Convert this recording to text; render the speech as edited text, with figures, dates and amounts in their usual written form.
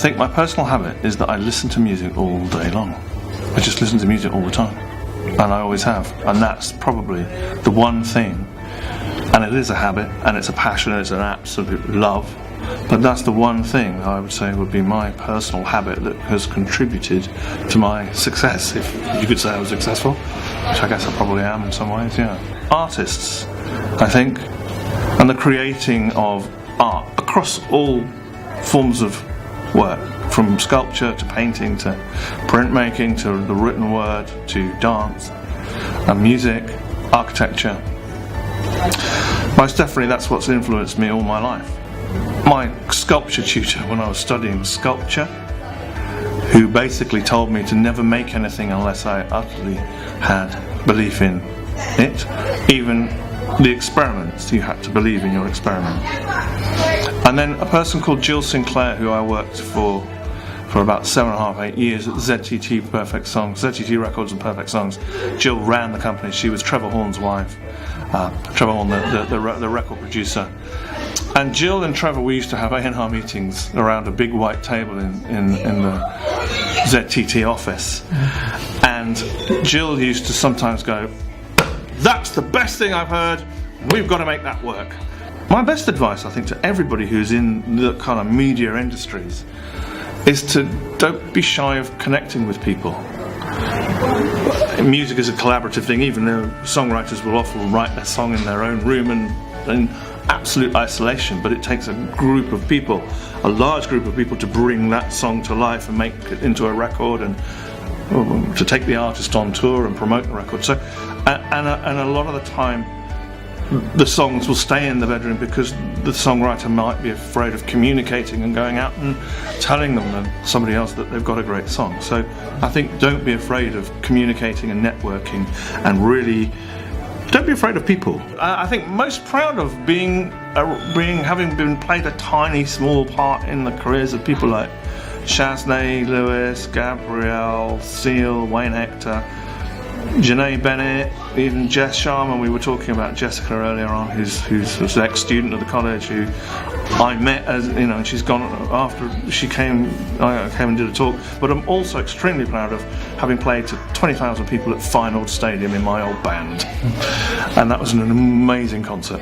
think my personal habit is that I listen to music all day long. I just listen to music all the time, and I always have, and that's probably the one thing, and it is a habit, and it's a passion, it's an absolute love, but that's the one thing I would say would be my personal habit that has contributed to my success, if you could say I was successful, which I guess I probably am in some ways, yeah. Artists, I think, and the creating of art across all forms of work, from sculpture to painting to printmaking to the written word to dance and music, architecture. Most definitely that's what's influenced me all my life. My sculpture tutor when I was studying sculpture, who basically told me to never make anything unless I utterly had belief in it. Even the experiments, you had to believe in your experiment. And then a person called Jill Sinclair, who I worked for about 7.5, 8 years at ZTT Perfect Songs, ZTT Records and Perfect Songs. Jill ran the company. She was Trevor Horn's wife. Trevor Horn, the record producer. And Jill and Trevor, we used to have A&R meetings around a big white table in the ZTT office. And Jill used to sometimes go, "That's the best thing I've heard. We've got to make that work." My best advice, I think, to everybody who's in the kind of media industries is to don't be shy of connecting with people. Music is a collaborative thing, even though songwriters will often write their song in their own room and in absolute isolation, but it takes a group of people, a large group of people, to bring that song to life and make it into a record, and to take the artist on tour and promote the record. So, and a lot of the time the songs will stay in the bedroom because the songwriter might be afraid of communicating and going out and telling them and somebody else that they've got a great song. So I think don't be afraid of communicating and networking, and really don't be afraid of people. I think most proud of having been played a tiny small part in the careers of people like Shaznay Lewis, Gabrielle, Seal, Wayne Hector, Janae Bennett, even Jess Sharman. We were talking about Jessica earlier on, who's an ex-student of the college who I met, as you know, and she's gone after she came. I came and did a talk. But I'm also extremely proud of having played to 20,000 people at Fine Old Stadium in my old band, and that was an amazing concert.